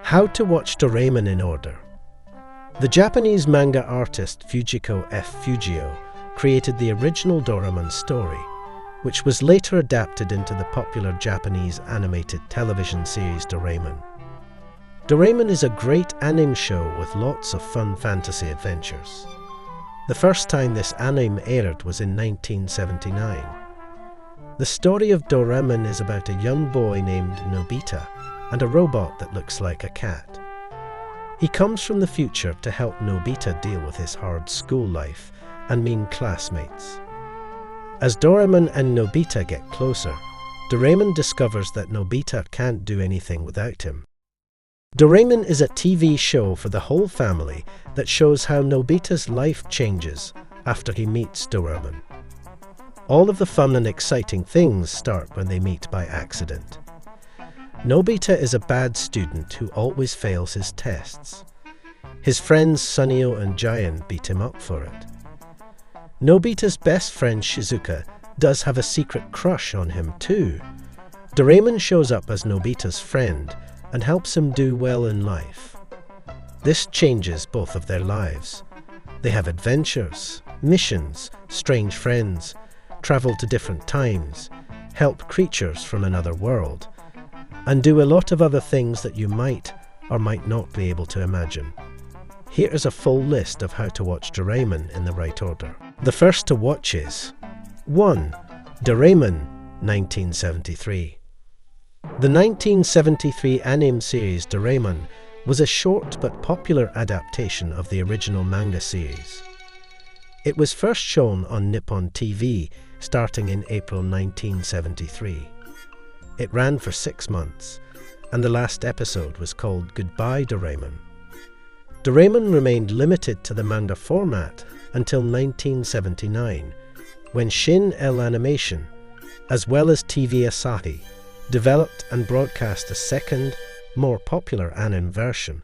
How to watch Doraemon in order. The Japanese manga artist Fujiko F. Fujio created the original Doraemon story, which was later adapted into the popular Japanese animated television series Doraemon. Doraemon is a great anime show with lots of fun fantasy adventures. The first time this anime aired was in 1979. The story of Doraemon is about a young boy named Nobita and a robot that looks like a cat. He comes from the future to help Nobita deal with his hard school life and mean classmates. As Doraemon and Nobita get closer, Doraemon discovers that Nobita can't do anything without him. Doraemon is a TV show for the whole family that shows how Nobita's life changes after he meets Doraemon. All of the fun and exciting things start when they meet by accident. Nobita is a bad student who always fails his tests. His friends Sunio and Giant beat him up for it. Nobita's best friend Shizuka does have a secret crush on him too. Doraemon shows up as Nobita's friend and helps him do well in life. This changes both of their lives. They have adventures, missions, strange friends, travel to different times, help creatures from another world, and do a lot of other things that you might or might not be able to imagine. Here is a full list of how to watch Doraemon in the right order. The first to watch is 1. Doraemon, 1973. The 1973 anime series Doraemon was a short but popular adaptation of the original manga series. It was first shown on Nippon TV starting in April 1973. It ran for 6 months, and the last episode was called Goodbye Doraemon. Doraemon remained limited to the manga format until 1979, when Shin L Animation, as well as TV Asahi, developed and broadcast a second, more popular anime version,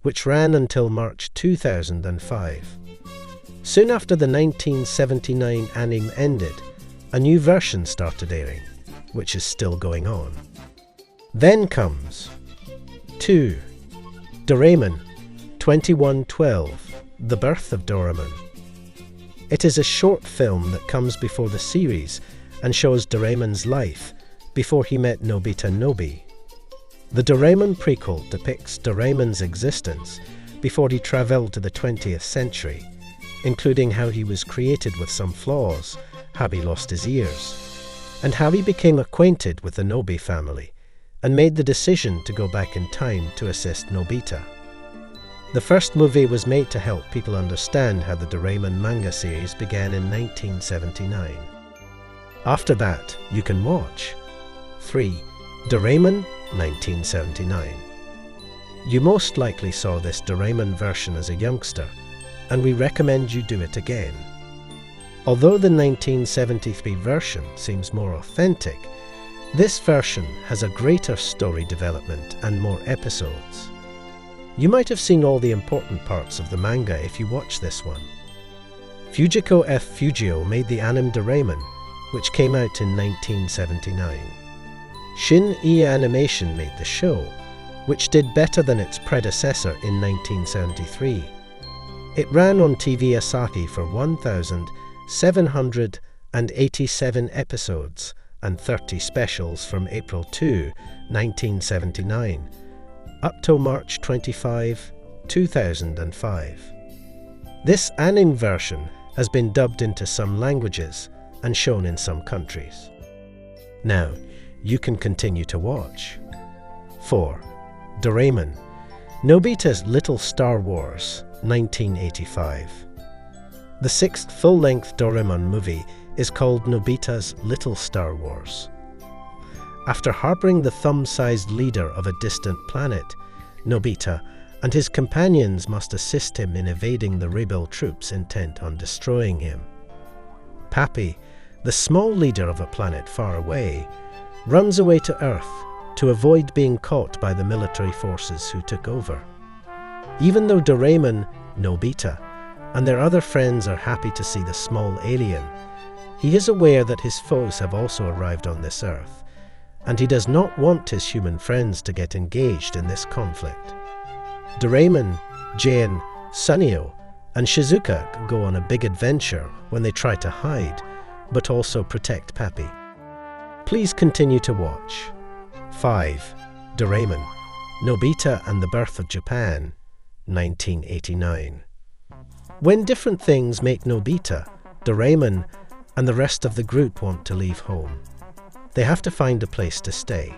which ran until March 2005. Soon after the 1979 anime ended, a new version started airing, which is still going on. Then comes 2. Doraemon, 2112, The Birth of Doraemon. It is a short film that comes before the series and shows Doraemon's life before he met Nobita Nobi. The Doraemon prequel depicts Doraemon's existence before he travelled to the 20th century, including how he was created with some flaws, how he lost his ears, and how he became acquainted with the Nobi family and made the decision to go back in time to assist Nobita. The first movie was made to help people understand how the Doraemon manga series began in 1979. After that, you can watch 3. Doraemon, 1979. You most likely saw this Doraemon version as a youngster, and we recommend you do it again. Although the 1973 version seems more authentic, this version has a greater story development and more episodes. You might have seen all the important parts of the manga if you watch this one. Fujiko F. Fujio made the anime Doraemon, which came out in 1979. Shin E Animation made the show, which did better than its predecessor in 1973. It ran on TV Asahi for 1,787 episodes and 30 specials from April 2, 1979, up till March 25, 2005. This anime version has been dubbed into some languages and shown in some countries. Now, you can continue to watch. 4. Doraemon, Nobita's Little Star Wars, 1985. The 6th full-length Doraemon movie is called Nobita's Little Star Wars. After harboring the thumb-sized leader of a distant planet, Nobita and his companions must assist him in evading the rebel troops intent on destroying him. Pappy, the small leader of a planet far away, runs away to Earth to avoid being caught by the military forces who took over. Even though Doraemon, Nobita, and their other friends are happy to see the small alien, he is aware that his foes have also arrived on this Earth, and he does not want his human friends to get engaged in this conflict. Doraemon, Jane, Sunio, and Shizuka go on a big adventure when they try to hide, but also protect Pappy. Please continue to watch. 5. Doraemon, Nobita and the Birth of Japan, 1989. When different things make Nobita, Doraemon, and the rest of the group want to leave home. They have to find a place to stay.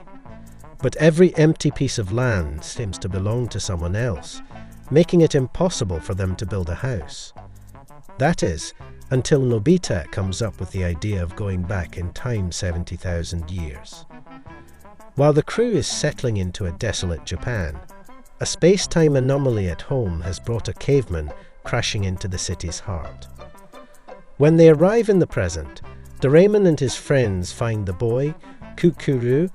But every empty piece of land seems to belong to someone else, making it impossible for them to build a house. That is, until Nobita comes up with the idea of going back in time 70,000 years. While the crew is settling into a desolate Japan, a space-time anomaly at home has brought a caveman crashing into the city's heart. When they arrive in the present, Doraemon and his friends find the boy, Kukuru,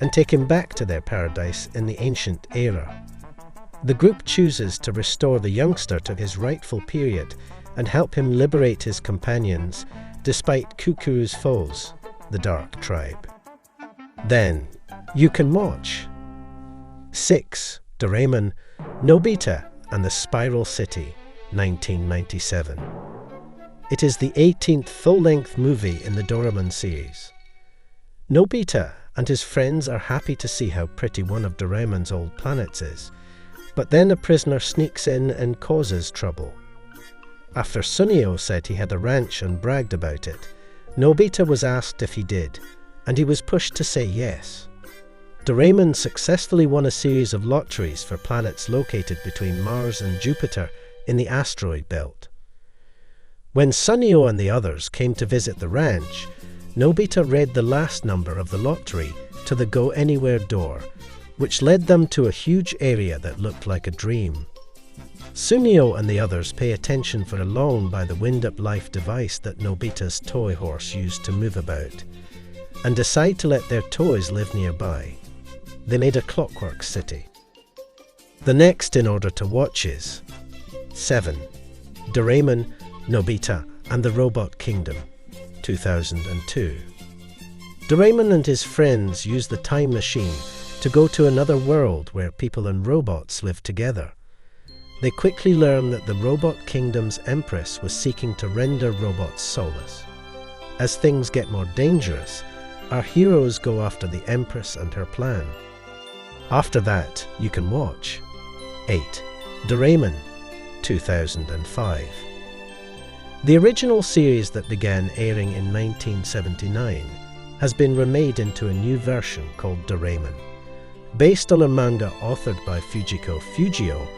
and take him back to their paradise in the ancient era. The group chooses to restore the youngster to his rightful period and help him liberate his companions despite Kukuru's foes, the Dark Tribe. Then, you can watch 6. Doraemon, Nobita and the Spiral City, 1997. It is the 18th full-length movie in the Doraemon series. Nobita and his friends are happy to see how pretty one of Doraemon's old planets is, but then a prisoner sneaks in and causes trouble. After Sunio said he had a ranch and bragged about it, Nobita was asked if he did, and he was pushed to say yes. Doraemon successfully won a series of lotteries for planets located between Mars and Jupiter in the asteroid belt. When Sunio and the others came to visit the ranch, Nobita read the last number of the lottery to the Go Anywhere door, which led them to a huge area that looked like a dream. Sunio and the others pay attention for a loan by the wind-up life device that Nobita's toy horse used to move about, and decide to let their toys live nearby. They made a clockwork city. The next in order to watch is 7. Doraemon, Nobita and the Robot Kingdom, 2002. Doraemon and his friends use the time machine to go to another world where people and robots live together. They quickly learn that the Robot Kingdom's Empress was seeking to render robots soulless. As things get more dangerous, our heroes go after the Empress and her plan. After that, you can watch 8. Doraemon, 2005. The original series that began airing in 1979 has been remade into a new version called Doraemon, based on a manga authored by Fujiko Fujio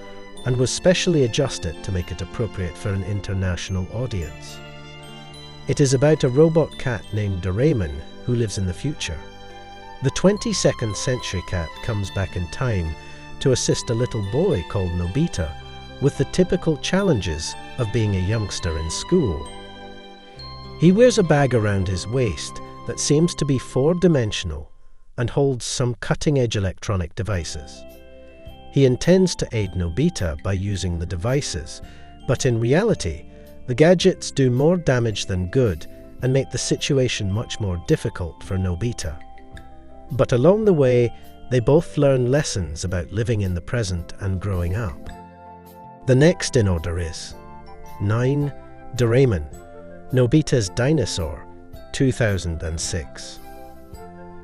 and was specially adjusted to make it appropriate for an international audience. It is about a robot cat named Doraemon who lives in the future. The 22nd century cat comes back in time to assist a little boy called Nobita with the typical challenges of being a youngster in school. He wears a bag around his waist that seems to be 4-dimensional and holds some cutting-edge electronic devices. He intends to aid Nobita by using the devices, but in reality, the gadgets do more damage than good and make the situation much more difficult for Nobita. But along the way, they both learn lessons about living in the present and growing up. The next in order is 9. Doraemon, Nobita's Dinosaur, 2006.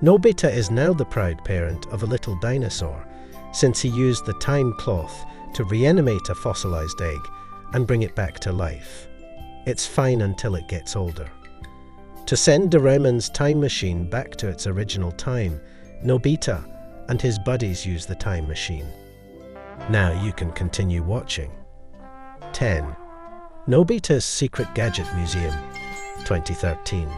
Nobita is now the proud parent of a little dinosaur, since he used the time cloth to reanimate a fossilized egg and bring it back to life. It's fine until it gets older. To send Doraemon's time machine back to its original time, Nobita and his buddies use the time machine. Now you can continue watching. 10. Nobita's Secret Gadget Museum, 2013.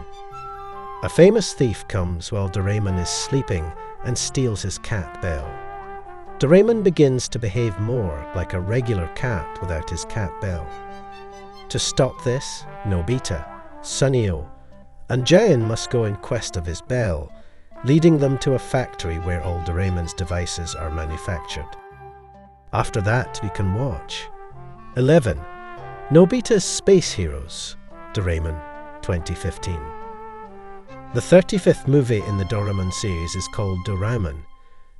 A famous thief comes while Doraemon is sleeping and steals his cat Belle. Doraemon begins to behave more like a regular cat without his cat Belle. To stop this, Nobita, Sunio, and Jayan must go in quest of his Belle, leading them to a factory where all Doraemon's devices are manufactured. After that, we can watch 11. Nobita's Space Heroes, Doraemon, 2015. The 35th movie in the Doraemon series is called Doraemon,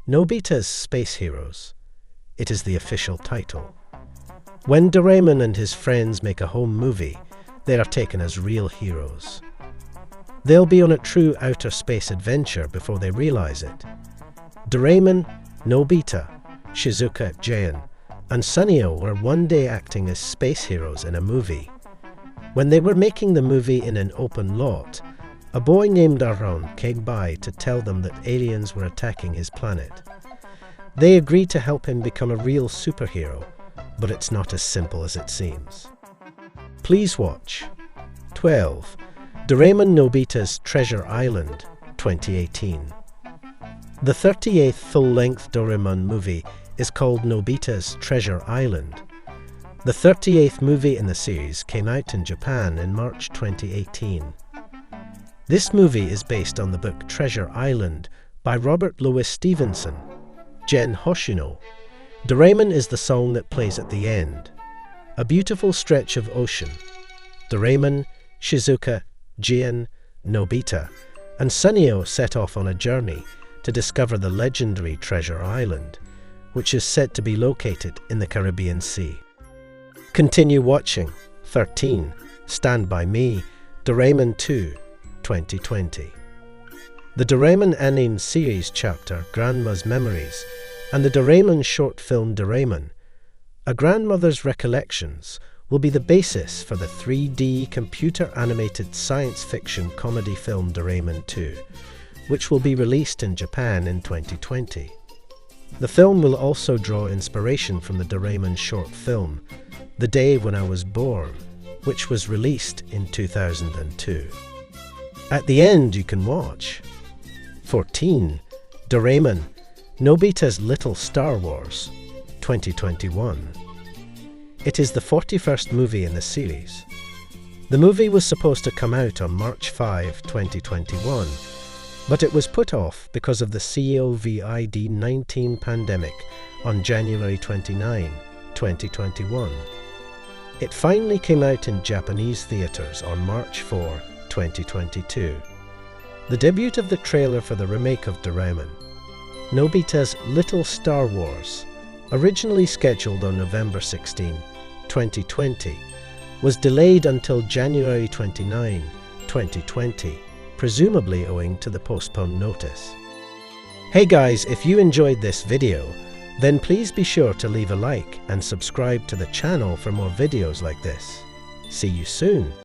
Nobita's Space Heroes. it is the official title. When Doraemon and his friends make a home movie, they are taken as real heroes. They'll be on a true outer space adventure before they realize it. Doraemon, Nobita, Shizuka, Jin, and Sunio were one day acting as space heroes in a movie. When they were making the movie in an open lot, a boy named Aaron came by to tell them that aliens were attacking his planet. They agreed to help him become a real superhero, but it's not as simple as it seems. Please watch 12. Doraemon Nobita's Treasure Island, 2018. The 38th full-length Doraemon movie is called Nobita's Treasure Island. The 38th movie in the series came out in Japan in March 2018. This movie is based on the book Treasure Island by Robert Louis Stevenson. Gen Hoshino. Doraemon is the song that plays at the end. A beautiful stretch of ocean. Doraemon, Shizuka, Jin, Nobita, and Sunio set off on a journey to discover the legendary Treasure Island, which is said to be located in the Caribbean Sea. Continue watching. 13. Stand By Me, Doraemon 2, 2020. The Doraemon anime series chapter Grandma's Memories and the Doraemon short film Doraemon, A Grandmother's Recollections, will be the basis for the 3D computer-animated science fiction comedy film Doraemon 2, which will be released in Japan in 2020. The film will also draw inspiration from the Doraemon short film, The Day When I Was Born, which was released in 2002. At the end you can watch 14. Doraemon, Nobita's Little Star Wars, 2021. It is the 41st movie in the series. The movie was supposed to come out on March 5, 2021, but it was put off because of the COVID-19 pandemic on January 29, 2021. It finally came out in Japanese theatres on March 4, 2022. The debut of the trailer for the remake of Doraemon, Nobita's Little Star Wars, originally scheduled on November 16, 2020, was delayed until January 29, 2020, presumably owing to the postponed notice. Hey guys, if you enjoyed this video, then please be sure to leave a like and subscribe to the channel for more videos like this. See you soon!